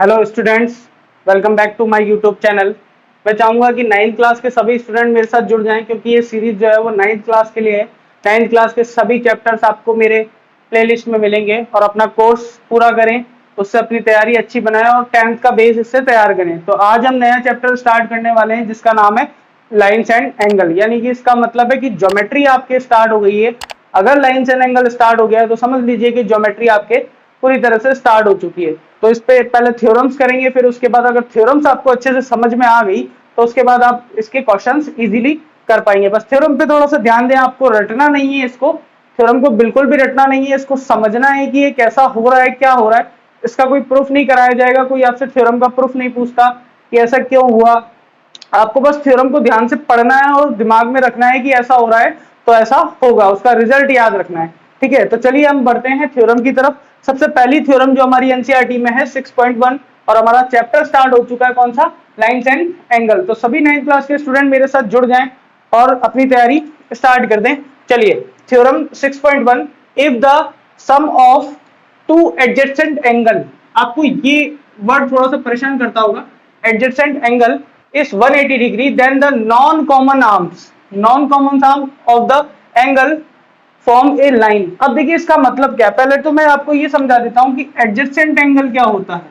Hello students, welcome back to my YouTube channel. मैं चाहूँगा कि 9th क्लास के सभी स्टूडेंट मेरे साथ जुड़ जाएं, क्योंकि ये सीरीज जो है वो 9th क्लास के लिए है। 9th क्लास के सभी चैप्टर्स आपको मेरे प्लेलिस्ट में मिलेंगे और अपना कोर्स पूरा करें, उससे अपनी तैयारी अच्छी बनाएं और 10th का बेस इससे तैयार करें। तो आज हम नया चैप्टर स्टार्ट करने वाले हैं जिसका नाम है लाइन्स एंड एंगल, यानी कि इसका मतलब है कि ज्योमेट्री आपके स्टार्ट हो गई है। अगर लाइन्स एंड एंगल स्टार्ट हो गया है तो समझ लीजिए कि ज्योमेट्री आपके पूरी तरह से स्टार्ट हो चुकी है। तो इस पे पहले थ्योरम्स करेंगे, फिर उसके बाद अगर थ्योरम्स आपको अच्छे से समझ में आ गई तो उसके बाद आप इसके क्वेश्चंस इजीली कर पाएंगे। बस थ्योरम पे थोड़ा सा ध्यान दें, आपको रटना नहीं है इसको, थ्योरम को बिल्कुल भी रटना नहीं है, इसको समझना है कि ये कैसा हो रहा है, क्या हो रहा है। इसका कोई प्रूफ नहीं कराया जाएगा, कोई आपसे थ्योरम का प्रूफ नहीं पूछता कि ऐसा क्यों हुआ। आपको बस थ्योरम को ध्यान से पढ़ना है और दिमाग में रखना है कि ऐसा हो रहा है तो ऐसा होगा, उसका रिजल्ट याद रखना है। ठीक है, तो चलिए हम बढ़ते हैं थ्योरम की तरफ। सबसे पहली थ्योरम जो हमारी एनसीईआरटी में है 6.1 और हमारा चैप्टर स्टार्ट हो चुका है, कौन सा? Lines and angle. तो सभी 9th क्लास के स्टूडेंट मेरे साथ जुड़ जाएं और अपनी तैयारी स्टार्ट कर दें। चलिए, theorem 6.1, if the sum of two adjacent angle. आपको ये वर्ड थोड़ा सा परेशान करता होगा, adjacent angle is 180 degree, then the non-common arms of the angle form a line। अब देखिए इसका मतलब क्या है, पहले तो मैं आपको ये समझा देता हूं कि एडजेसेंट एंगल क्या होता है।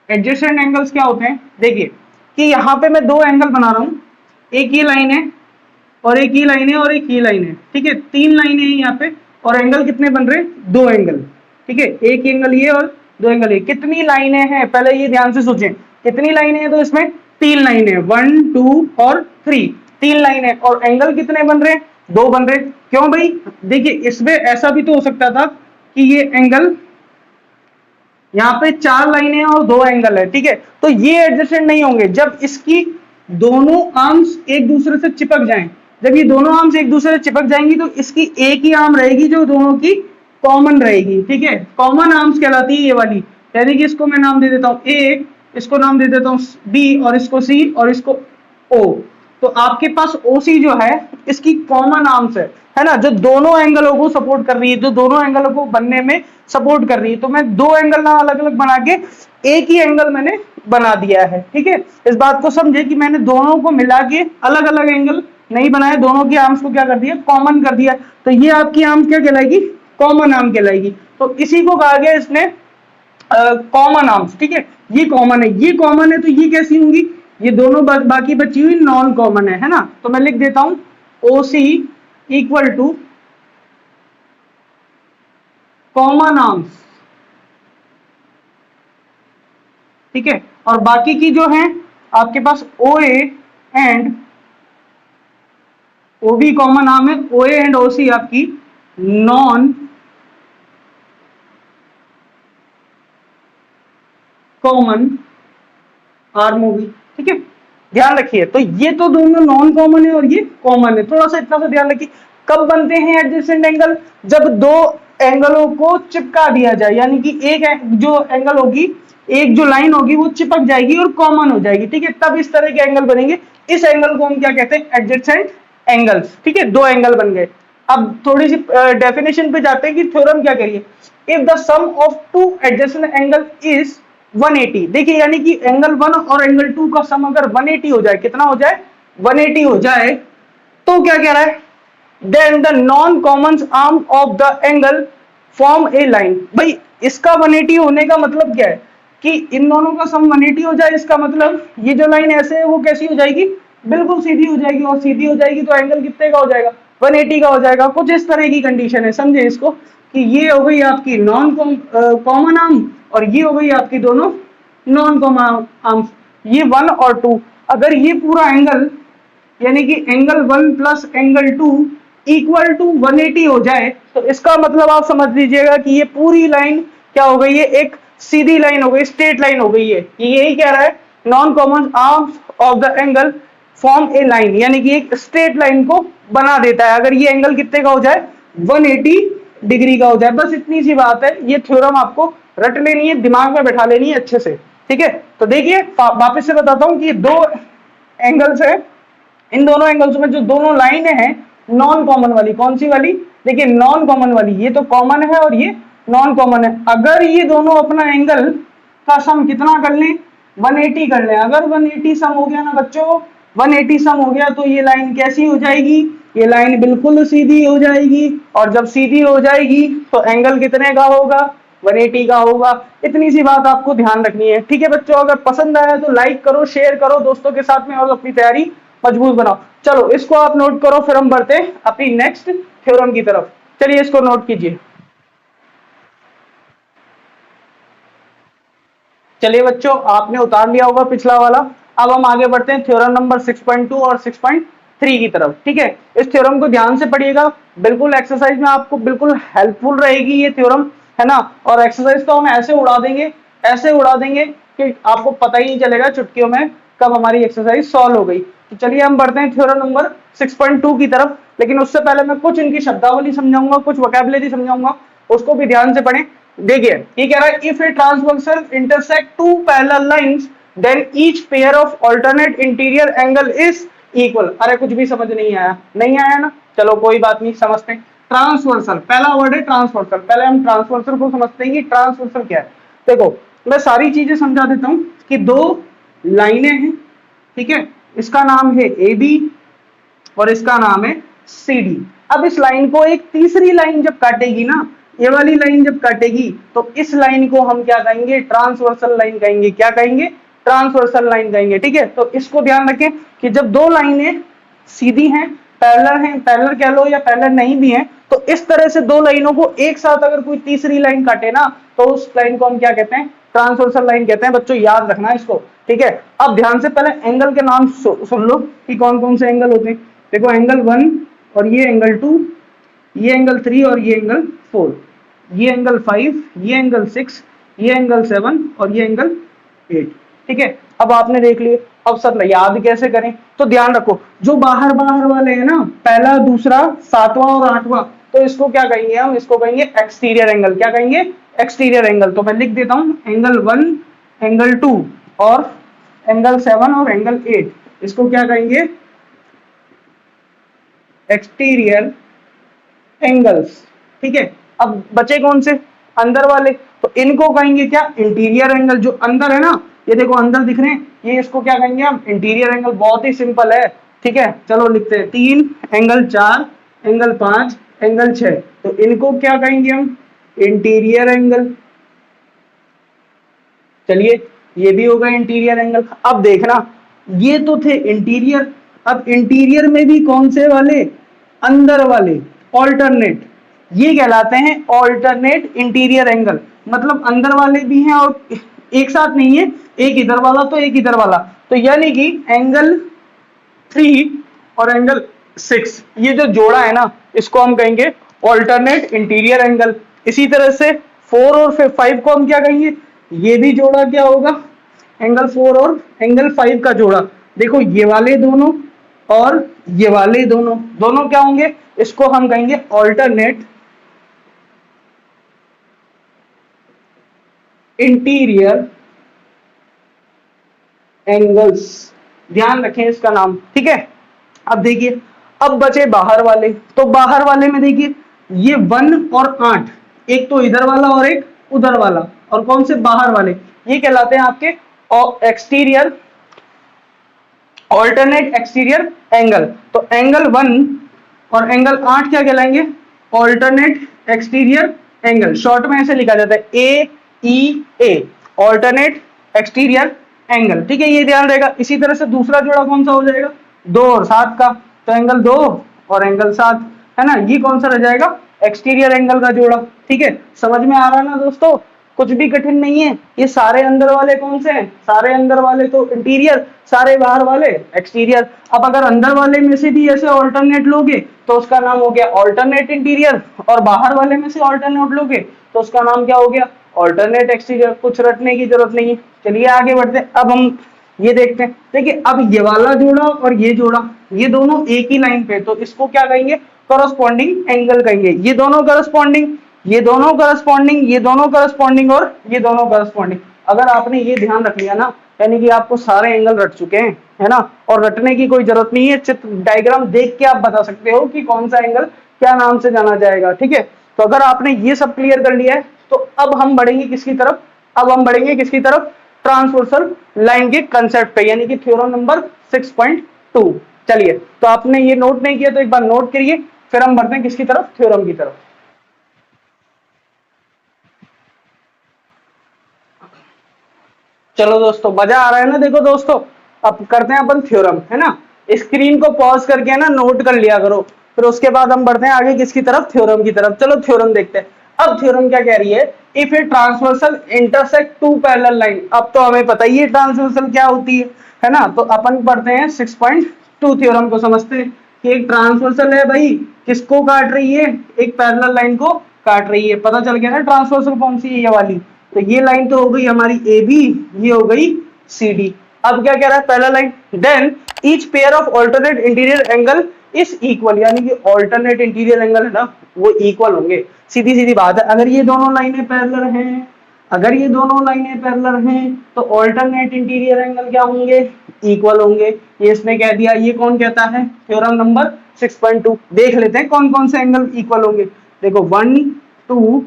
एडजेसेंट एंगल्स क्या होते हैं, देखिए कि यहाँ पे मैं दो एंगल बना रहा हूं, एक ये लाइन है और एक ये लाइन है और एक ये लाइन है। ठीक है, तीन लाइनें हैं यहाँ पे और एंगल कितने बन रहे हैं? दो एंगल। ठीक है, एक एंगल ये और दो एंगल ये। कितनी लाइनें हैं पहले ये ध्यान से सोचें, कितनी लाइनें हैं? तो इसमें तीन लाइनें, 1 2 और 3, तीन लाइनें और एंगल कितने बन रहे हैं? दो बन रहे हैं। क्यों भाई? देखिए इसमें ऐसा भी तो हो सकता था कि ये एंगल, यहाँ पे चार लाइनें और दो एंगल है। ठीक है, तो ये एडजेसेंट नहीं होंगे जब इसकी दोनों आर्म्स एक दूसरे से चिपक जाएं। जब ये दोनों आर्म्स एक दूसरे से चिपक जाएंगी तो इसकी एक ही आर्म रहेगी जो दोनों की कॉमन रहेगी। ठीक है, कॉमन आर्म्स कहलाती है ये वाली, यानी कि इसको मैं नाम दे देता हूं ए, इसको नाम दे देता हूं बी और इसको सी और इसको ओ। तो आपके पास ओसी जो है इसकी कॉमन आर्म्स है ना, जो दोनों एंगलों को सपोर्ट कर रही है, जो दोनों एंगलों को बनने में सपोर्ट कर रही है। तो मैं दो एंगल ना अलग अलग बना के एक ही एंगल मैंने बना दिया है। ठीक है, इस बात को समझे कि मैंने दोनों को मिला के अलग अलग एंगल नहीं बनाए, दोनों की आर्म्स को क्या कर दिया? कॉमन कर दिया। तो ये आपकी आर्म क्या कहलाएगी? कॉमन आर्म कहलाएगी। तो इसी को कहा गया इसने कॉमन आर्म्स। ठीक है, ये कॉमन है, ये कॉमन है, तो ये कैसी होंगी? ये दोनों बाकी बची हुई नॉन कॉमन है ना। तो मैं लिख देता हूं OC equal to common arms. ठीक है, और बाकी की जो है आपके पास OA and OB common arm है, OA एंड OC आपकी नॉन कॉमन आर्म होगी। ठीक है, ध्यान रखिए। तो ये तो दोनों नॉन कॉमन है और ये कॉमन है, थोड़ा सा इतना सा ध्यान रखिए। कब बनते हैं एडजेसेंट एंगल? जब दो एंगलों को चिपका दिया जाए, यानी कि एक जो एंगल होगी, एक जो लाइन होगी वो चिपक जाएगी और कॉमन हो जाएगी। ठीक है, तब इस तरह के एंगल बनेंगे। इस एंगल को हम क्या कहते हैं? Adjacent angles. ठीक है, दो एंगल बन गए। अब थोड़ी सी डेफिनेशन पे जाते हैं कि थ्योरम क्या करिए। If the sum of two adjacent angle is 180, देखिए यानी कि एंगल 1 और एंगल 2 का सम अगर 180 हो जाए, कितना हो जाए? 180 हो जाए, तो क्या कह रहा है? Then the non common arm of the angle form a line. भाई इसका 180 होने का मतलब क्या है? कि इन दोनों का सम 180 हो जाए, इसका मतलब ये जो लाइन ऐसे है वो कैसी हो जाएगी? बिल्कुल सीधी हो जाएगी, और सीधी हो जाएगी तो एंगल कितने का हो जाएगा? 180 का हो जाएगा। कुछ इस तरह की कंडीशन है, समझे इसको, कि ये हो गई आपकी नॉन कॉमन आर्म और ये हो गई आपकी दोनों नॉन कॉमन आर्म्स, ये 1 और 2। अगर ये पूरा एंगल, यानी कि angle 1 plus angle 2 equal to 180 हो जाए, तो इसका मतलब आप समझ लीजिएगा कि ये पूरी लाइन क्या हो गई है? एक सीधी लाइन हो गई, स्ट्रेट लाइन हो गई है। यही कह रहा है, non common arms of the angle form a line, यानी कि एक स्ट्रेट लाइन को बना देता है अगर ये एंगल कितने का हो जाए? 180 डिग्री का हो जाए। बस इतनी सी बात है, ये थ्योरम आपको रट लेनी है, दिमाग में बैठा लेनी है अच्छे से। ठीक है, तो देखिए वापस से बताता हूं कि ये दो एंगल्स है, इन दोनों एंगल्स में जो दोनों लाइनें हैं नॉन कॉमन वाली, कौन सी वाली? देखिए नॉन कॉमन वाली, ये तो कॉमन है और ये नॉन कॉमन है। अगर ये दोनों अपना एंगल का सम कितना कर लें, 180 कर लें, अगर 180 सम हो गया ना बच्चों, 180 सम हो गया तो ये लाइन कैसी हो जाएगी, ये लाइन बिल्कुल सीधी हो जाएगी। और जब सीधी हो जाएगी तो एंगल कितने का होगा, 180 का होगा। इतनी सी बात आपको ध्यान रखनी है, ठीक है बच्चों। अगर पसंद आया तो लाइक करो, शेयर करो दोस्तों के साथ में और अपनी तैयारी मजबूत बनाओ। चलो इसको आप नोट करो, फिर हम बढ़ते हैं अपनी नेक्स्ट थ्योरम की तरफ। चलिए इसको नोट कीजिए। चलिए बच्चों, आपने उतार लिया होगा पिछला वाला। अब हम आगे बढ़ते हैं थ्योरम नंबर 6.2 और 6.3 की तरफ, ठीक है। इस थ्योरम को ध्यान से पढ़िएगा, बिल्कुल एक्सरसाइज में आपको बिल्कुल हेल्पफुल रहेगी ये थ्योरम, है ना। और एक्सरसाइज तो हम ऐसे उड़ा देंगे, ऐसे उड़ा देंगे कि आपको पता ही नहीं चलेगा चुटकियों में कब हमारी एक्सरसाइज सॉल्व हो गई। तो चलिए हम बढ़ते हैं थ्योरम नंबर 6.2 की तरफ। लेकिन उससे पहले मैं कुछ इनकी शब्दावली समझाऊंगा, कुछ वोकैबुलरी समझाऊंगा, उसको भी ध्यान से पढ़ें। देखिए ये कह रहा है, if a transversal intersect two parallel lines then each pair of alternate interior angle is equal. अरे कुछ भी समझ नहीं आया, नहीं आया ना, चलो कोई बात नहीं, समझते हैं। ट्रांसवर्सल, पहला वर्ड है ट्रांसवर्सल। पहले हम ट्रांसवर्सल को समझते हैं कि ट्रांसवर्सल क्या है। देखो मैं सारी चीजें समझा देता हूं कि दो लाइनें हैं, ठीक है, इसका नाम है ए बी और इसका नाम है सी डी। अब इस लाइन को एक तीसरी लाइन जब काटेगी ना, ये वाली लाइन जब काटेगी तो इस लाइन को हम क्या कहेंगे, ट्रांसवर्सल लाइन कहेंगे। क्या कहेंगे, ट्रांसवर्सल लाइन कहेंगे, ठीक है। तो इसको ध्यान रखें कि जब दो लाइनें सीधी हैं, पैरेलल हैं, पैरेलल कह लो या पैरेलल नहीं भी हैं, तो इस तरह से दो लाइनों को एक साथ अगर कोई तीसरी लाइन काटे ना तो उस लाइन को हम क्या कहते हैं, ट्रांसवर्सल लाइन कहते हैं। बच्चों याद रखना इसको, ठीक है। अब ध्यान से पहले एंगल के नाम सुन लो कि कौन कौन से एंगल होते हैं। देखो एंगल 1 और ये एंगल 2, ये एंगल 3 और ये एंगल 4, ये एंगल 5, ये एंगल 6, ये एंगल 7 और ये एंगल 8, ठीक है। अब आपने देख लिए, अब सर याद कैसे करें, तो ध्यान रखो जो बाहर बाहर वाले हैं ना, पहला दूसरा सातवां और आठवां, तो इसको क्या कहेंगे हम, इसको कहेंगे एक्सटीरियर एंगल। क्या कहेंगे, एक्सटीरियर एंगल। तो मैं लिख देता हूं एंगल 1, एंगल 2 और एंगल 7 और एंगल 8, इसको क्या कहेंगे, एक्सटीरियर एंगल्स, ठीक है। अब बचे कौन से, अंदर वाले, तो इनको कहेंगे क्या, इंटीरियर एंगल। जो अंदर है ना, ये देखो अंदर दिख रहे हैं, ये इसको क्या कहेंगे हम, इंटीरियर एंगल। बहुत ही सिंपल है, ठीक है। चलो लिखते हैं 3, एंगल 4, एंगल 5, एंगल 6, तो इनको क्या कहेंगे हम, इंटीरियर एंगल। चलिए ये भी हो गए इंटीरियर एंगल। अब देखना ये तो थे इंटीरियर, अब इंटीरियर में भी कौन से वाले, अंदर वाले, ऑल्टरनेट, ये कहलाते हैं ऑल्टरनेट इंटीरियर एंगल। मतलब अंदर वाले भी हैं और एक साथ नहीं है, एक इधर वाला तो एक इधर वाला। तो यानी कि एंगल 3 और एंगल 6, ये जो जोड़ा है ना, इसको हम कहेंगे ऑल्टरनेट इंटीरियर एंगल। इसी तरह से 4 और 5 को हम क्या कहेंगे, ये भी जोड़ा क्या होगा, एंगल 4 और एंगल 5 का जोड़ा। देखो ये वाले दोनों और ये वाले दोनों, दोनों क्या होंगे, इसको हम कहेंगे ऑल्टरनेट इंटीरियर एंगल्स। ध्यान रखें इसका नाम, ठीक है। अब देखिए अब बचे बाहर वाले, तो बाहर वाले में देखिए ये 1 और 8, एक तो इधर वाला और एक उधर वाला, और कौन से बाहर वाले, ये कहलाते हैं आपके एक्सटीरियर, ऑल्टरनेट एक्सटीरियर एंगल। तो एंगल 1 और एंगल 8 क्या कहलाएंगे, ऑल्टरनेट एक्सटीरियर एंगल। शॉर्ट में ऐसे लिखा जाता है AEA, ऑल्टरनेट एक्सटीरियर एंगल, ठीक है, ये ध्यान रहेगा। इसी तरह से दूसरा जोड़ा कौन सा हो जाएगा, 2 और 7 का, तो एंगल 2 और एंगल 7, है ना, ये कौन सा रह जाएगा, एक्सटीरियर एंगल का जोड़ा, ठीक है। समझ में आ रहा है ना दोस्तों, कुछ भी कठिन नहीं है। ये सारे अंदर वाले कौन से हैं, सारे अंदर वाले तो इंटीरियर, सारे बाहर वाले एक्सटीरियर। अब अगर अंदर वाले में से भी ऐसे ऑल्टरनेट लोगे तो उसका नाम हो गया ऑल्टरनेट इंटीरियर, और बाहर वाले में से ऑल्टरनेट लोगे तो उसका नाम क्या हो गया, ऑल्टरनेट एक्सटीरियर। कुछ रटने की जरूरत नहीं है। चलिए आगे बढ़ते हैं। अब हम ये देखते हैं, देखिए अब ये वाला जोड़ा और ये जोड़ा, ये दोनों एक ही लाइन पे, तो इसको क्या कहेंगे, कॉरस्पॉन्डिंग एंगल कहेंगे। ये दोनों कॉरस्पॉन्डिंग, ये दोनों कॉरस्पॉन्डिंग, ये दोनों कॉरस्पॉन्डिंग और ये दोनों कॉरस्पॉन्डिंग। अगर आपने ये ध्यान रख लिया ना, यानी कि आपको सारे एंगल रट चुके हैं, है ना। और रटने की कोई जरूरत नहीं है, चित्र डायग्राम देख के आप बता सकते हो कि कौन सा एंगल क्या नाम से जाना जाएगा। ठीक है, तो अगर आपने ये सब क्लियर कर लिया है तो अब हम बढ़ेंगे किसकी तरफ, अब हम बढ़ेंगे किसकी तरफ, ट्रांसवर्सल लाइन के कंसेप्ट पे, यानी कि थ्योरम नंबर 6.2। चलिए, तो आपने ये नोट नहीं किया तो एक बार नोट करिए, फिर हम बढ़ते हैं किसकी तरफ, थ्योरम की तरफ। चलो दोस्तों, मजा आ रहा है ना। देखो दोस्तों, अब करते हैं अपन थ्योरम, है ना। स्क्रीन को पॉज करके ना नोट कर लिया करो, फिर उसके बाद हम बढ़ते हैं आगे किसकी तरफ, थ्योरम की तरफ। चलो थ्योरम देखते हैं। अब थ्योरम क्या कह रही है, if a transversal intersect two parallel line. अब तो हमें पता ही है ट्रांसवर्सल क्या होती है ना। तो अपन पढ़ते हैं 6.2 थ्योरम को, समझते हैं कि एक ट्रांसवर्सल है भाई, किसको काट रही है, एक पैरेलल लाइन को काट रही है। पता चल गया ना ट्रांसवर्सल कौन सी है, ये वाली। तो ये लाइन तो हो गई हमारी ए बी, ये हो गई सी डी। अब क्या कह रहा है पहला line, then each pair of alternate interior angle is equal, यानी कि ऑल्टरनेट इंटीरियर एंगल है ना वो इक्वल होंगे। सीधी सीधी बात है, अगर ये दोनों लाइनें पैरेलल हैं, अगर ये दोनों लाइनें पैरेलल हैं तो ऑल्टरनेट इंटीरियर एंगल क्या होंगे, इक्वल होंगे। ये इसने कह दिया, ये कौन कहता है, थ्योरम नंबर 6.2। देख लेते हैं कौन कौन से एंगल इक्वल होंगे। देखो 1 2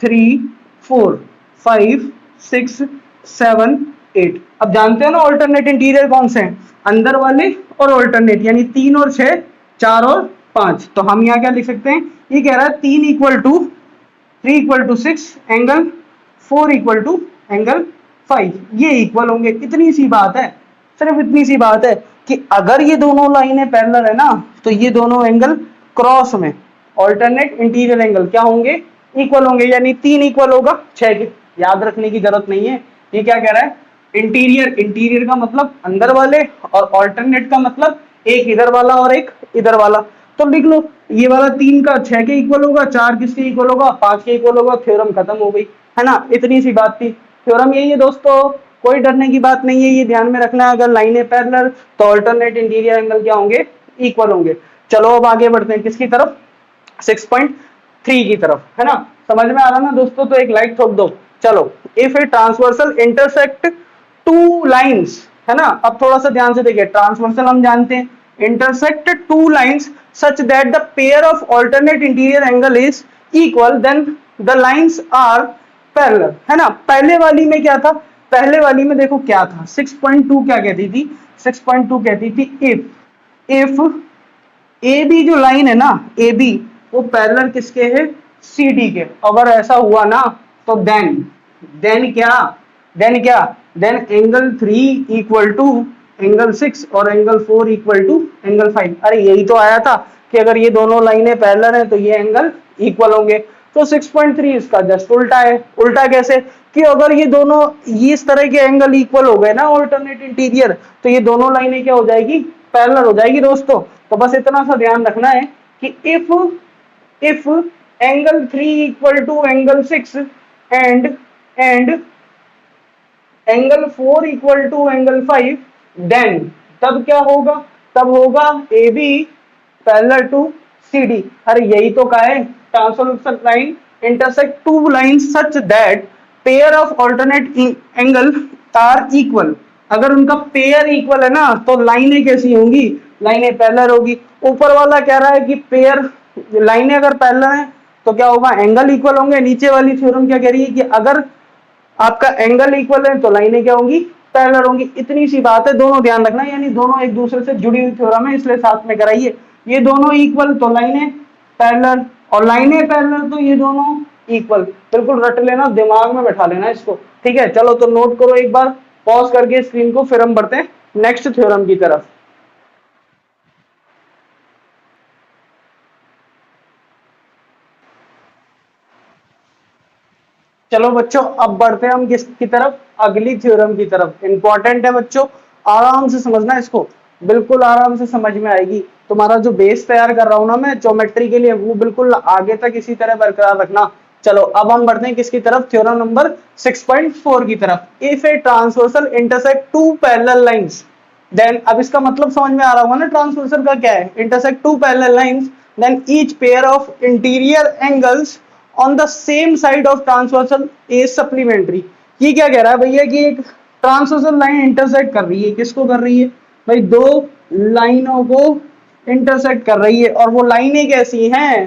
3 4 5 6 7 8। अब जानते हो ना ऑल्टरनेट इंटीरियर कौन से हैं, अंदर वाले और ऑल्टरनेट, यानी 3 और 6, 4 और 5। तो हम यहाँ क्या लिख सकते हैं, ये कह रहा है 3 equal to 3 equal to 6 angle 4 equal to angle 5, ये इक्वल होंगे। इतनी सी बात है, सिर्फ इतनी सी बात है कि अगर ये दोनों लाइनें पैरेलल है ना तो ये दोनों एंगल क्रॉस में ऑल्टरनेट इंटीरियर एंगल क्या होंगे, इक्वल होंगे। यानी 3 इक्वल होगा 6 के, याद रखने की जरूरत नहीं है। ये क्या कह रहा है, इंटीरियर, इंटीरियर का मतलब अंदर वाले, और ऑल्टरनेट का मतलब एक इधर वाला और एक इधर वाला। तो लिख लो, ये वाला 3 का 6 के इक्वल होगा, 4 किसके इक्वल होगा, 5 के इक्वल होगा। थ्योरम खत्म हो गई, है ना। इतनी सी बात थी, थ्योरम यही है दोस्तों, कोई डरने की बात नहीं है। ये ध्यान में रखना है, अगर लाइनें पैरेलल तो ऑल्टरनेट इंटीरियर एंगल क्या होंगे, इक्वल होंगे। चलो अब आगे बढ़ते हैं किसकी तरफ, 6.3 की तरफ, है ना। समझ में आ रहा ना दोस्तों, तो एक लाइक ठोक दो। चलो, if a transversal intersect two lines, है ना। अब थोड़ा सा ध्यान से देखिए, ट्रांसवर्सल हम जानते हैं, intersect two lines such that the pair of alternate interior angle is equal, then the lines are parallel, है ना। पहले वाली में क्या था, पहले वाली में देखो क्या था, 6.2 क्या कहती थी, 6.2 कहती थी इफ ए बी जो लाइन है ना, ए बी, वो पैरेलल किसके है, सी डी के। अगर ऐसा हुआ ना तो देन क्या, then angle 3 equal to angle 6 और एंगल 4 इक्वल टू एंगल 5। अरे यही तो आया था कि अगर ये दोनों लाइनें पैरेलल हैं तो ये एंगल इक्वल होंगे। तो 6.3 इसका जस्ट उल्टा है। उल्टा कैसे, कि अगर ये दोनों ये इस तरह के एंगल इक्वल हो गए ना ऑल्टरनेट इंटीरियर, तो ये दोनों लाइनें क्या हो जाएगी, पैरेलल हो जाएगी दोस्तों। तो बस इतना सा ध्यान रखना है कि if angle 3 equal to angle 6 and angle 4 equal to angle 5, then तब क्या होगा, तब होगा A B parallel to C D. अरे यही तो कहा है, transversal line intersect two lines such that pair of alternate angle are equal. अगर उनका पेयर इक्वल है ना तो लाइनें कैसी होंगी, लाइनें पैरेलल होगी। ऊपर वाला कह रहा है कि पेयर लाइनें अगर पैरेलल हैं तो क्या होगा, एंगल इक्वल होंगे। नीचे वाली थ्योरम क्या कह रही है कि अगर आपका एंगल इक्वल है तो लाइनें क्या होंगी, पैरेलल होंगी। इतनी सी बात है, दोनों ध्यान रखना, यानी दोनों एक दूसरे से जुड़ी हुई थ्योरम है, इसलिए साथ में कराइए। ये दोनों इक्वल तो लाइनें पैरेलल, और लाइनें पैरेलल तो ये दोनों इक्वल। बिल्कुल रट लेना, दिमाग में बैठा लेना इसको, ठीक है। चलो तो नोट करो एक बार, पॉज करके स्क्रीन को, फिर हम बढ़ते हैं नेक्स्ट थ्योरम की तरफ। चलो बच्चों, अब बढ़ते हैं हम किसकी तरफ, अगली थ्योरम की तरफ। इंपॉर्टेंट है बच्चों, आराम से समझना इसको, बिल्कुल आराम से समझ में आएगी। तुम्हारा जो बेस तैयार कर रहा हूं ना मैं ज्योमेट्री के लिए, वो बिल्कुल आगे तक इसी तरह बरकरार रखना। चलो अब हम बढ़ते हैं किसकी तरफ, थ्योरम नंबर 6.4 की तरफ। If a transversal intersect two parallel lines, then, अब इसका मतलब समझ में आ रहा होगा ना ट्रांसवर्सल का क्या है, intersect two parallel lines, then each pair of interior angles on the same side of transversal is supplementary. ये क्या कह रहा है भैया कि एक ट्रांसवर्सल लाइन इंटरसेक्ट कर रही है, किसको कर रही है भाई, दो लाइनों को इंटरसेक्ट कर रही है, और वो लाइनें कैसी हैं,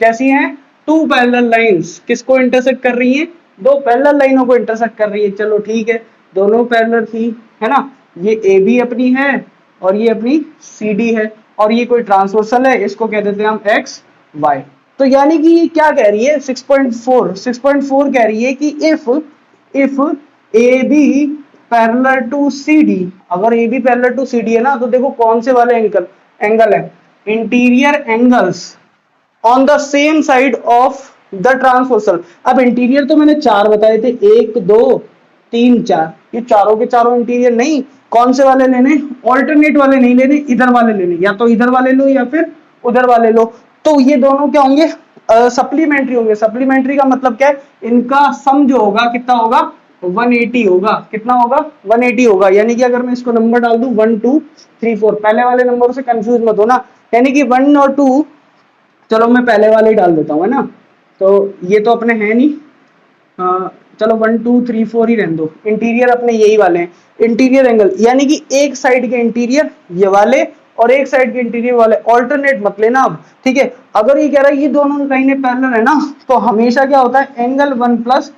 कैसी हैं, टू पैरेलल लाइंस किसको इंटरसेक्ट कर रही हैं, दो पैरेलल लाइनों को इंटरसेक्ट कर रही है। चलो ठीक है, दोनों पैरेलल थी, है ना, ये ए बी अपनी है और ये अपनी सी डी है, और ये कोई ट्रांसवर्सल है, इसको कह देते हैं हम एक्स वाई। तो यानी कि ये क्या कह रही है, 6.4 कह रही है कि if A B parallel to C D, अगर A B parallel to C D है ना, तो देखो कौन से वाले एंगल है, interior angles on the same side of the transversal. अब इंटीरियर तो मैंने चार बताए थे, 1 2 3 4, ये चारों के चारों इंटीरियर नहीं, कौन से वाले लेने, ऑल्टरनेट वाले नहीं लेने, इधर वाले लेने, या तो इधर वाले लो या फिर उधर वाले लो। तो ये दोनों क्या होंगे, सप्लीमेंट्री होंगे। सप्लीमेंट्री का मतलब क्या है, इनका सम जो होगा कितना होगा, 180 होगा। कितना होगा, 180 होगा। यानी कि अगर मैं इसको नंबर डाल दूं 1 2 3 4, पहले वाले नंबर से कंफ्यूज मत होना, यानी कि 1 और 2, चलो मैं पहले वाले ही डाल देता हूँ, है ना, तो ये तो अपने है नहीं, चलो 1 2 3 4 ही रहने दो। इंटीरियर अपने यही वाले हैं, इंटीरियर एंगल, यानी कि एक साइड के इंटीरियर ये वाले और एक साइड के इंटीरियर वाले, ऑल्टरनेट मत लेना अब, ठीक है। अगर ये कह रहा है ये दोनों लाइनें पैरेलल है ना, तो हमेशा क्या होता है, angle 1 plus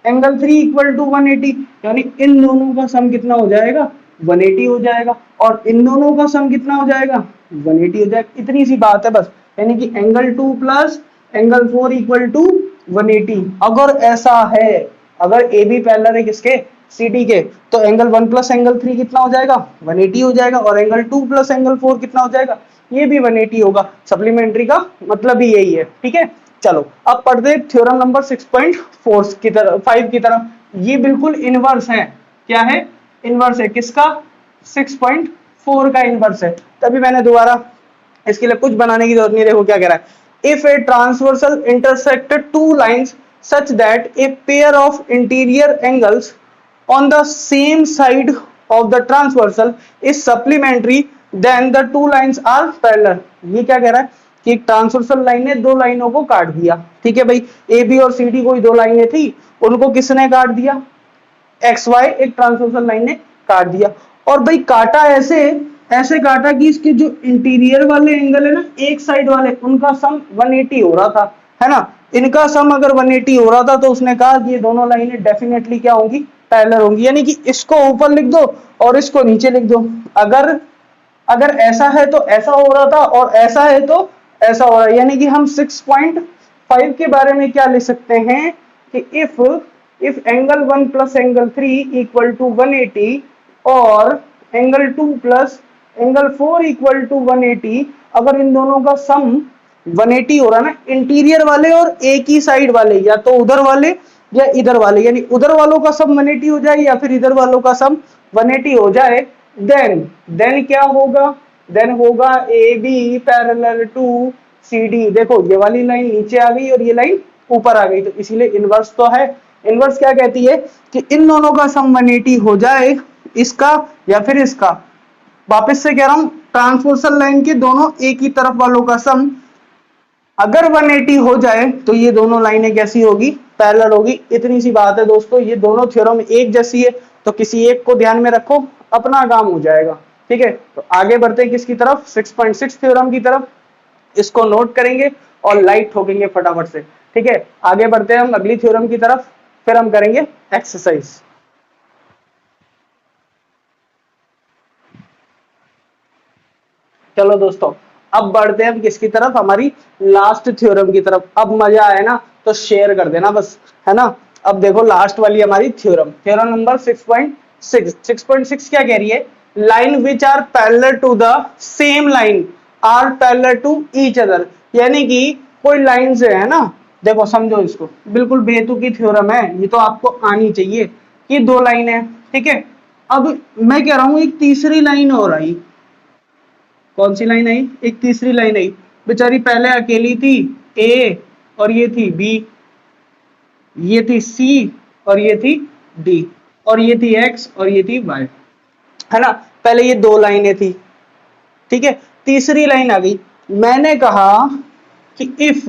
angle 3 equal to 180, यानी इन दोनों का सम कितना हो जाएगा, 180 हो जाएगा, और इन दोनों का सम कितना हो जाएगा, 180 हो जाएगा। इतनी सी बात है बस, यानी कि angle 2 plus angle 4 equal to 180। अगर ऐसा है, अगर ए बी पैरेलल है किसके, सी डी के, तो एंगल 1 प्लस एंगल 3 कितना हो जाएगा, 180 हो जाएगा, और एंगल 2 प्लस एंगल 4 कितना हो जाएगा, ये भी 180 होगा। सप्लीमेंट्री का मतलब भी यही है, ठीक है। चलो अब पढ़ते हैं थ्योरम नंबर 6.4 की तरफ, 5 की तरफ। ये बिल्कुल इनवर्स है, क्या है, इनवर्स है किसका, 6.4 का इनवर्स है। तभी मैंने दोबारा इसके लिए कुछ बनाने की जरूरत नहीं। देखो क्या कह रहा है, if a transversal intersected two lines such that a pair of interior angles on the same side of the transversal is supplementary then the two lines are parallel। ये क्या कह रहा है कि एक ट्रांसवर्सल लाइन ने दो लाइनों को काट दिया, ठीक है भाई, ए बी और सी डी कोई दो लाइनें थी, उनको किसने काट दिया, एक्स वाई एक ट्रांसवर्सल लाइन ने काट दिया। और भाई काटा ऐसे, ऐसे काटा कि इसके जो इंटीरियर वाले एंगल है ना, एक साइड वाले, उनका सम 180 हो रहा था, है ना। इनका सम अगर 180 हो रहा था, तो उसने कहा कि ये दोनों लाइनें डेफिनेटली क्या होंगी, पैरेलल होंगी। यानी कि इसको ऊपर लिख दो और इसको नीचे लिख दो। अगर अगर ऐसा है तो ऐसा हो रहा था, और ऐसा है तो ऐसा हो रहा है। यानी कि हम 6.5 के बारे में क्या लिख सकते हैं कि if angle 1 plus angle 3 equal to 180 और angle 2 plus angle 4 equal to 180, अगर इन दोनों का सम 180 हो रहा है ना, इंटीरियर वाले और एक ही साइड वाले, या तो उधर वाले या इधर वाले, यानी उधर वालों का सम 180 हो जाए या फिर इधर वालों का सम 180 हो जाए, देन क्या होगा, देन होगा A B parallel to C D. देखो ये वाली लाइन नीचे आ गई और ये लाइन ऊपर आ गई, तो इसीलिए इनवर्स तो है। इनवर्स क्या कहती है कि इन दोनों का सम 180 हो जाए, इसका या फिर इसका। वापस से कह रहा हूं, ट्रांसवर्सल लाइन के दोनों एक ही तरफ वालों का सम अगर 180 हो जाए, तो ये दोनों लाइनें कैसी होगी, पैरेलल होगी। इतनी सी बात है दोस्तों, ये दोनों थ्योरम एक जैसी है, तो किसी एक को ध्यान में रखो, अपना काम हो जाएगा, ठीक है। तो आगे बढ़ते हैं किसकी तरफ, 6.6 थ्योरम की तरफ। इसको नोट करेंगे और लाइट ठोकेंगे फटाफट से, ठीक है। आगे बढ़ते हैं हम अगली थ्योरम की तरफ, फिर हम करेंगे एक्सरसाइज। चलो दोस्तों, अब बढ़ते हैं हम किसकी तरफ, हमारी लास्ट थ्योरम की तरफ। अब मजा आए ना तो शेयर कर देना बस, है ना। अब देखो लास्ट वाली हमारी थ्योरम नंबर 6.6 क्या कह रही है, line which are parallel to the same line are parallel to each other. यानी कि कोई लाइन से, है ना, देखो समझो इसको, बिल्कुल बेतुकी थ्योरम है, ये तो आपको आनी चाहिए। ये दो लाइन है, ठीक है। अब मैं कह रहा हूं एक तीसरी लाइन और आई, कौन सी लाइन आई, एक तीसरी लाइन आई। बेचारी पहले अकेली थी ए, और ये थी बी, ये थी सी, और ये थी डी, और ये थी एक्स, और ये थी वाई, है ना। पहले ये दो लाइनें थी, ठीक है। तीसरी लाइन आ गई। मैंने कहा कि इफ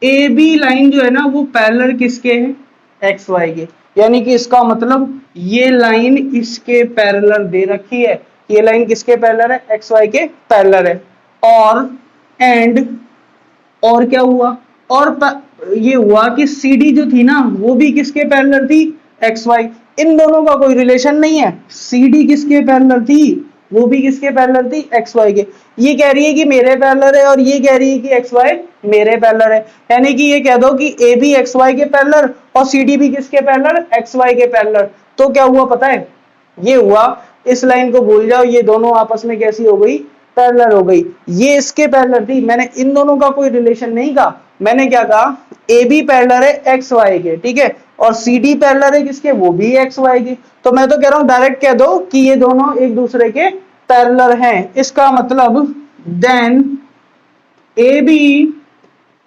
ए बी लाइन जो है ना, वो पैरेलल किसके है, एक्स वाई के। यानी कि इसका मतलब ये लाइन इसके पैरेलल दे रखी है, ये लाइन किसके पैरेलल है, एक्स वाई के पैरेलल है। और क्या हुआ, ये हुआ कि सी डी जो थी ना वो भी किसके पैरेलल थी, एक्स वाई। इन दोनों का कोई रिलेशन नहीं है, सी डी किसके पैरेलल थी, वो भी किसके पैरेलल थी, एक्स वाई के। ये कह रही है कि मेरे पैरेलल है और ये कह रही है कि एक्स वाई मेरे पैरेलल है, यानी कि ये कह दो कि ए भी एक्स वाई के पैरेलल और सी डी भी किसके पैरेलल, एक्स वाई के पैरेलल। तो क्या हुआ पता है, ये हुआ, इस लाइन को भूल जाओ, ये दोनों आपस में कैसी हो गई, पैरेलल हो गई। ये इसके पैरेलल थी, मैंने इन दोनों का कोई रिलेशन नहीं कहा, मैंने क्या कहा, ए बी पैरेलल है एक्स वाई के, ठीक है, और सी डी पैरेलल है किसके, वो भी एक्स वाई के। तो मैं तो कह रहा हूं डायरेक्ट कह दो कि ये दोनों एक दूसरे के पैरेलल हैं। इसका मतलब then A B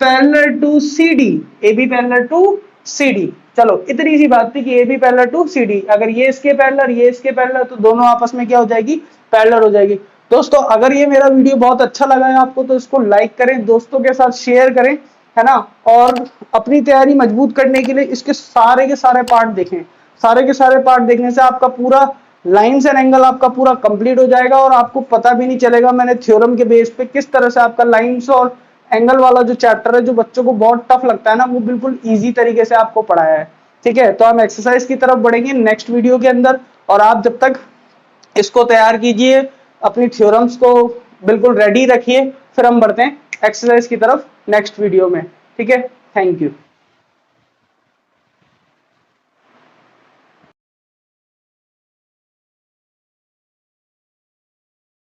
parallel to C D, A B parallel to C D. चलो इतनी सी बात थी कि A B parallel to C D, अगर ये इसके पैरेलल ये इसके पैरेलल तो दोनों आपस में क्या हो जाएगी, पैरेलल हो जाएगी। दोस्तों अगर ये मेरा वीडियो बहुत अच्छा लगा है आपको तो इसको लाइक करें, दोस्तों के साथ शेयर करें, है ना, और अपनी तैयारी मजबूत करने के लिए इसके सारे पार्ट देखें। सारे के सारे पार्ट देखने से आपका पूरा लाइन्स एंड एंगल आपका पूरा कंप्लीट हो जाएगा और आपको पता भी नहीं चलेगा मैंने थ्योरम के बेस पे किस तरह से आपका लाइन्स और एंगल वाला जो चैप्टर है जो बच्चों को बहुत टफ लगता है ना, वो बिल्कुल इजी तरीके से आपको पढ़ाया है। ठीक है, तो हम एक्सरसाइज की तरफ बढ़ेंगे नेक्स्ट वीडियो के अंदर, और आप जब तक इसको तैयार कीजिए, अपनी थ्योरम्स को बिल्कुल रेडी रखिए, फिर हम बढ़ते हैं एक्सरसाइज की तरफ नेक्स्ट वीडियो में। ठीक है, थैंक यू।